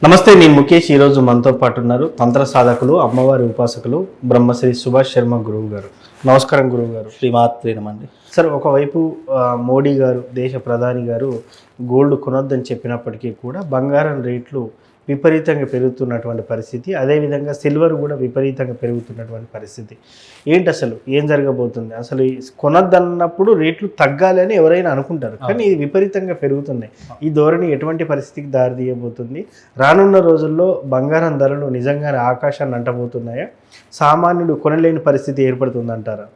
నమస్తే, నేను ముఖేష్. ఈరోజు మనతో పాటు ఉన్నారు తంత్ర సాధకులు, అమ్మవారి ఉపాసకులు బ్రహ్మశ్రీ సుభాష్ శర్మ గురువు గారు. నమస్కారం గురువు గారు. శ్రీమాత్రే నమండి. సార్, ఒకవైపు మోడీ గారు, దేశ ప్రధాని గారు గోల్డ్ కొనొద్దని చెప్పినప్పటికీ కూడా బంగారం రేట్లు విపరీతంగా పెరుగుతున్నటువంటి పరిస్థితి, అదేవిధంగా సిల్వర్ కూడా విపరీతంగా పెరుగుతున్నటువంటి పరిస్థితి. ఏంటి అసలు ఏం జరగబోతుంది? అసలు కొనొద్దన్నప్పుడు రేట్లు తగ్గాలి అని ఎవరైనా అనుకుంటారు, కానీ ఇది విపరీతంగా పెరుగుతున్నాయి. ఈ ధోరణి ఎటువంటి పరిస్థితికి దారితీయబోతుంది? రానున్న రోజుల్లో బంగారం ధరలు నిజంగానే ఆకాశాన్ని అంటబోతున్నాయా? సామాన్యుడు కొనలేని పరిస్థితి ఏర్పడుతుందంటారా?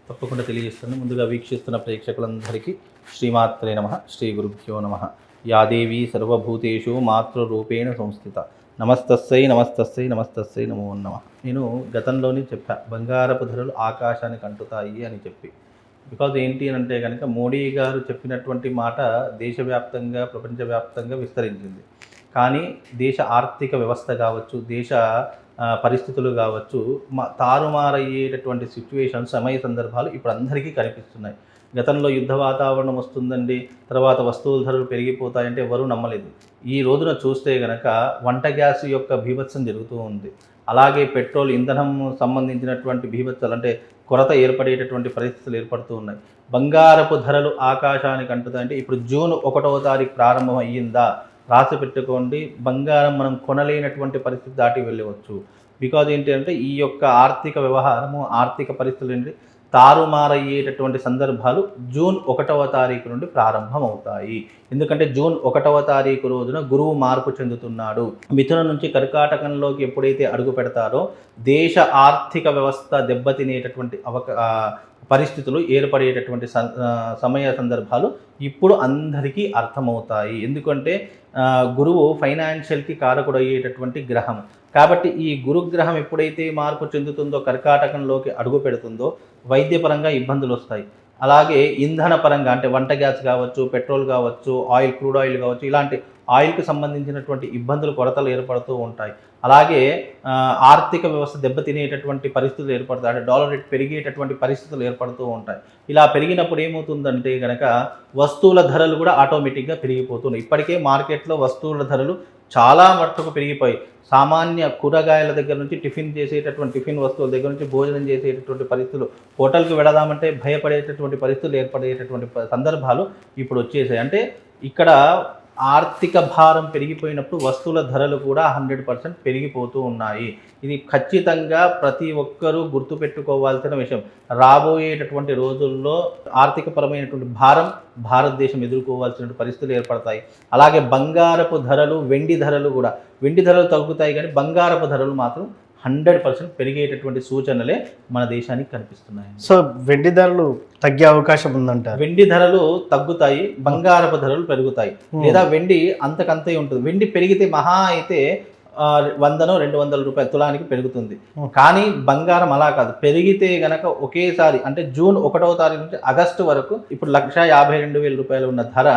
తప్పకుండా తెలియజేస్తాను. ముందుగా వీక్షిస్తున్న ప్రేక్షకులందరికీ శ్రీమాత్రే నమః, శ్రీ గురుభ్యో నమః. యాదేవి సర్వభూతేషు మాతృరూపేణ సంస్థిత. నమస్తస్సై నమస్తస్సై నమస్తస్సై నమో నమః. నేను గతంలోనే చెప్పా, బంగారపు ధరలు ఆకాశానికి అంటుతాయి అని చెప్పి. బికాజ్ ఏంటి అని అంటే కనుక మోడీ గారు చెప్పినటువంటి మాట దేశవ్యాప్తంగా, ప్రపంచవ్యాప్తంగా విస్తరించింది. కానీ దేశ ఆర్థిక వ్యవస్థ కావచ్చు, దేశ పరిస్థితులు కావచ్చు, తారుమారయ్యేటటువంటి సిచ్యువేషన్స్, సమయ సందర్భాలు ఇప్పుడు అందరికీ కనిపిస్తున్నాయి. గతంలో యుద్ధ వాతావరణం వస్తుందండి, తర్వాత వస్తువుల ధరలు పెరిగిపోతాయంటే ఎవరూ నమ్మలేదు. ఈ రోజున చూస్తే కనుక వంట గ్యాస్ యొక్క బీభత్సం జరుగుతూ ఉంది. అలాగే పెట్రోల్, ఇంధనం సంబంధించినటువంటి బీభత్సాలు, అంటే కొరత ఏర్పడేటటువంటి పరిస్థితులు ఏర్పడుతూ ఉన్నాయి. బంగారపు ధరలు ఆకాశానికి అంటుతాయంటే ఇప్పుడు జూన్ 1వ తారీఖు ప్రారంభం అయ్యిందా? రాసి పెట్టుకోండి. బంగారం మనం కొనలేనటువంటి పరిస్థితి దాటి వెళ్ళవచ్చు. బికాజ్ ఏంటి అంటే ఈ యొక్క ఆర్థిక వ్యవహారము, ఆర్థిక పరిస్థితులు ఏంటి తారుమారయ్యేటటువంటి సందర్భాలు జూన్ 1వ తారీఖు నుండి ప్రారంభం అవుతాయి. ఎందుకంటే జూన్ 1వ తారీఖు రోజున గురువు మార్పు చెందుతున్నాడు. మిథునం నుంచి కర్కాటకంలోకి ఎప్పుడైతే అడుగు పెడతారో దేశ ఆర్థిక వ్యవస్థ దెబ్బతినేటటువంటి పరిస్థితులు ఏర్పడేటటువంటి సమయ సందర్భాలు ఇప్పుడు అందరికీ అర్థమవుతాయి. ఎందుకంటే గురువు ఫైనాన్షియల్కి కారకుడు అయ్యేటటువంటి గ్రహం. కాబట్టి ఈ గురుగ్రహం ఎప్పుడైతే మార్పు చెందుతుందో, కర్కాటకంలోకి అడుగు పెడుతుందో వైద్యపరంగా ఇబ్బందులు వస్తాయి. అలాగే ఇంధన పరంగా, అంటే వంట గ్యాస్ కావచ్చు, పెట్రోల్ కావచ్చు, ఆయిల్, క్రూడ్ ఆయిల్ కావచ్చు, ఇలాంటి ఆయిల్కి సంబంధించినటువంటి ఇబ్బందులు, కొరతలు ఏర్పడుతూ ఉంటాయి. అలాగే ఆర్థిక వ్యవస్థ దెబ్బతినేటటువంటి పరిస్థితులు ఏర్పడతాయి. అంటే డాలర్ రేట్ పెరిగేటటువంటి పరిస్థితులు ఏర్పడుతూ ఉంటాయి. ఇలా పెరిగినప్పుడు ఏమవుతుందంటే కనుక వస్తువుల ధరలు కూడా ఆటోమేటిక్గా పెరిగిపోతున్నాయి. ఇప్పటికే మార్కెట్లో వస్తువుల ధరలు చాలా మట్టుకు పెరిగిపోయి, సామాన్య కూరగాయల దగ్గర నుంచి టిఫిన్ వస్తువుల దగ్గర నుంచి భోజనం చేసేటటువంటి పరిస్థితులు, హోటల్కి వెళదామంటే భయపడేటటువంటి పరిస్థితులు ఏర్పడేటటువంటి సందర్భాలు ఇప్పుడు వచ్చేసాయి. అంటే ఇక్కడ ఆర్థిక భారం పెరిగిపోయినప్పుడు వస్తువుల ధరలు కూడా 100% పెరిగిపోతూ ఉన్నాయి. ఇది ఖచ్చితంగా ప్రతి ఒక్కరూ గుర్తుపెట్టుకోవాల్సిన విషయం. రాబోయేటటువంటి రోజుల్లో ఆర్థికపరమైనటువంటి భారం భారతదేశం ఎదుర్కోవాల్సిన పరిస్థితులు ఏర్పడతాయి. అలాగే బంగారపు ధరలు, వెండి ధరలు కూడా, వెండి ధరలు తగ్గుతాయి కానీ బంగారపు ధరలు మాత్రం 100% పెరిగేటటువంటి సూచనలే మన దేశానికి కనిపిస్తున్నాయి. సో వెండి ధరలు తగ్గే అవకాశం ఉందంట. వెండి ధరలు తగ్గుతాయి, బంగారపు ధరలు పెరుగుతాయి. లేదా వెండి అంతకంతే ఉంటుంది. వెండి పెరిగితే మహా అయితే 100-200 రూపాయలు తులానికి పెరుగుతుంది. కానీ బంగారం అలా కాదు. పెరిగితే గనక ఒకేసారి, అంటే జూన్ 1వ తారీఖు నుంచి ఆగస్టు వరకు, ఇప్పుడు 1,52,000 రూపాయలు ఉన్న ధర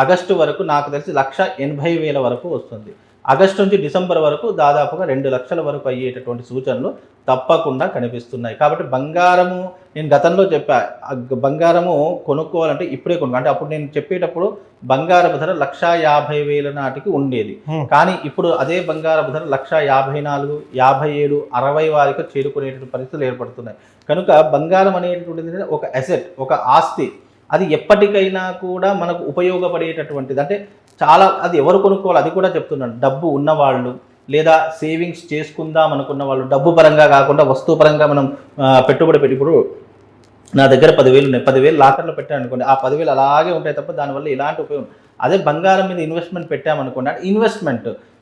ఆగస్టు వరకు నాకు తెలిసి 1,80,000 వరకు వస్తుంది. ఆగస్టు నుంచి డిసెంబర్ వరకు దాదాపుగా 2 లక్షల వరకు అయ్యేటటువంటి సూచనలు తప్పకుండా కనిపిస్తున్నాయి. కాబట్టి బంగారము, నేను గతంలో చెప్పా, బంగారము కొనుక్కోవాలంటే ఇప్పుడే అంటే అప్పుడు నేను చెప్పేటప్పుడు బంగారపు ధర 1,50,000 నాటికి ఉండేది. కానీ ఇప్పుడు అదే బంగారపు ధర 1,54,000, 57,000, 60 వారికి చేరుకునేటువంటి పరిస్థితులు ఏర్పడుతున్నాయి. కనుక బంగారం అనేటువంటిది ఒక అసెట్, ఒక ఆస్తి. అది ఎప్పటికైనా కూడా మనకు ఉపయోగపడేటటువంటిది. అంటే చాలా, అది ఎవరు కొనుక్కోవాలి అది కూడా చెప్తున్నాను. డబ్బు ఉన్నవాళ్ళు, లేదా సేవింగ్స్ చేసుకుందాం అనుకున్న వాళ్ళు, డబ్బు పరంగా కాకుండా వస్తువు పరంగా మనం పెట్టుబడి పెట్టి, ఇప్పుడు నా దగ్గర 10,000 ఉన్నాయి, 10,000 లాకర్లో పెట్టాను అనుకోండి, ఆ 10,000 అలాగే ఉంటాయి తప్ప దానివల్ల ఎలాంటి ఉపయోగం. అదే బంగారం మీద ఇన్వెస్ట్మెంట్ పెట్టామనుకోండి,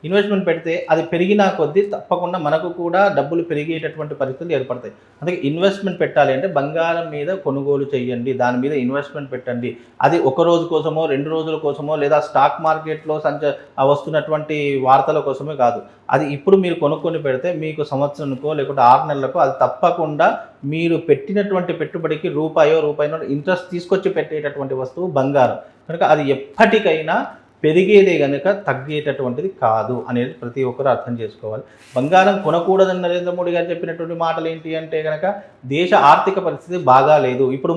ఇన్వెస్ట్మెంట్ పెడితే అది పెరిగినా కొద్దీ తప్పకుండా మనకు కూడా డబ్బులు పెరిగేటటువంటి పరిస్థితులు ఏర్పడతాయి. అందుకే ఇన్వెస్ట్మెంట్ పెట్టాలి అంటే బంగారం మీద కొనుగోలు చేయండి, దాని మీద ఇన్వెస్ట్మెంట్ పెట్టండి. అది ఒక రోజు కోసమో, 2 రోజుల కోసమో, లేదా స్టాక్ మార్కెట్లో వస్తున్నటువంటి వార్తల కోసమే కాదు. అది ఇప్పుడు మీరు కొనుక్కొని పెడితే మీకు సంవత్సరానికో లేకుంటే 6 నెలలకో అది తప్పకుండా మీరు పెట్టినటువంటి పెట్టుబడికి రూపాయో ఇంట్రెస్ట్ తీసుకొచ్చి పెట్టేటటువంటి వస్తువు బంగారం. కనుక అది ఎప్పటికైనా పెరిగేదే కనుక తగ్గేటటువంటిది కాదు అనేది ప్రతి ఒక్కరు అర్థం చేసుకోవాలి. బంగారం కొనకూడదని నరేంద్ర మోడీ గారు చెప్పినటువంటి మాటలు ఏంటి అంటే కనుక దేశ ఆర్థిక పరిస్థితి బాగా లేదు. ఇప్పుడు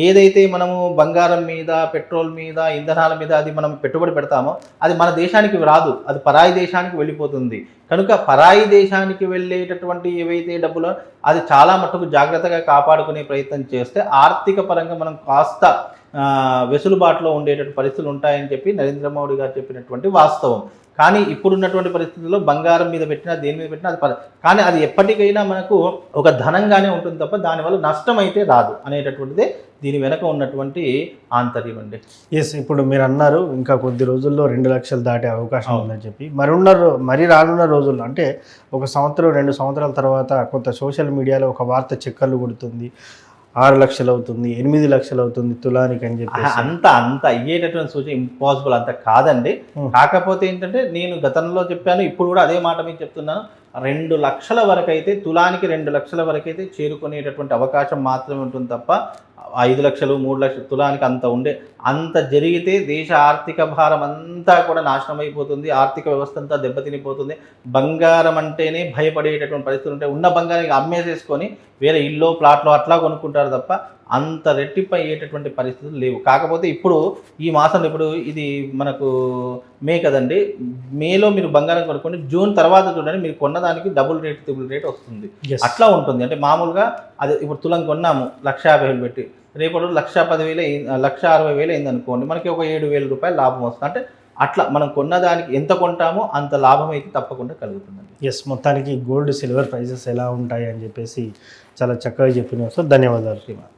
ఏదైతే మనము బంగారం మీద, పెట్రోల్ మీద, ఇంధనాల మీద అది మనం పెట్టుబడి పెడతామో అది మన దేశానికి రాదు, అది పరాయి దేశానికి వెళ్ళిపోతుంది. కనుక పరాయి దేశానికి వెళ్ళేటటువంటి ఏవైతే డబ్బులో అది చాలా మట్టుకు జాగ్రత్తగా కాపాడుకునే ప్రయత్నం చేస్తే ఆర్థిక పరంగా మనం కాస్త వెసులుబాటులో ఉండేటటువంటి పరిస్థితులు ఉంటాయని చెప్పి నరేంద్ర మోడీ గారు చెప్పినటువంటి వాస్తవం. కానీ ఇప్పుడున్నటువంటి పరిస్థితుల్లో బంగారం మీద పెట్టినా దేని మీద పెట్టినా అది కానీ అది ఎప్పటికైనా మనకు ఒక ధనంగానే ఉంటుంది తప్ప దానివల్ల నష్టం అయితే రాదు అనేటటువంటిదే దీని వెనక ఉన్నటువంటి ఆంతర్యం అండి. ఎస్, ఇప్పుడు మీరు అన్నారు ఇంకా కొద్ది రోజుల్లో 2 లక్షలు దాటే అవకాశం ఉందని చెప్పి మరి రానున్న రోజుల్లో అంటే 1 సంవత్సరం 2 సంవత్సరాల తర్వాత కొంత సోషల్ మీడియాలో ఒక వార్త చక్కర్లు కొడుతుంది, 6 లక్షలు అవుతుంది, 8 లక్షలు అవుతుంది తులానికి అని చెప్పి. అంత అయ్యేటటువంటి సూచన ఇంపాసిబుల్ అంత కాదండి. కాకపోతే ఏంటంటే నేను గతంలో చెప్పాను, ఇప్పుడు కూడా అదే మాట మీకు చెప్తున్నాను. 2 లక్షల వరకు అయితే తులానికి 2 లక్షల వరకు అయితే చేరుకునేటటువంటి అవకాశం మాత్రమే ఉంటుంది తప్ప 5 లక్షలు 3 లక్షలు తులానికి అంత జరిగితే దేశ ఆర్థిక భారం అంతా కూడా నాశనం అయిపోతుంది, ఆర్థిక వ్యవస్థ అంతా దెబ్బతినిపోతుంది. బంగారం అంటేనే భయపడేటటువంటి పరిస్థితులు ఉంటాయి. ఉన్న బంగారాన్ని అమ్మేసేసుకొని వేరే ఇల్లు ప్లాట్లో అట్లా కొనుక్కుంటారు తప్ప అంత రెట్టింపు అయ్యేటటువంటి పరిస్థితులు లేవు. కాకపోతే ఇప్పుడు ఈ మాసంలో ఇప్పుడు ఇది మనకు మే కదండి, మేలో మీరు బంగారం కొనుక్కోండి, జూన్ తర్వాత చూడండి మీరు కొన్నదానికి డబుల్ రేట్ ట్రిపుల్ రేట్ వస్తుంది. అట్లా ఉంటుంది. అంటే మామూలుగా అది ఇప్పుడు తులం కొన్నాము 1,50,000 పెట్టి, రేపటి 1,10,000 1,60,000 అయింది అనుకోండి, మనకి ఒక 7,000 రూపాయలు లాభం వస్తుంది. అంటే అట్లా మనం కొన్నదానికి ఎంత కొంటామో అంత లాభం అయితే తప్పకుండా కలుగుతుందండి. ఎస్, మొత్తానికి గోల్డ్ సిల్వర్ ప్రైజెస్ ఎలా ఉంటాయి అని చెప్పేసి చాలా చక్కగా చెప్పిన ధన్యవాదాలు శ్రీమాన్.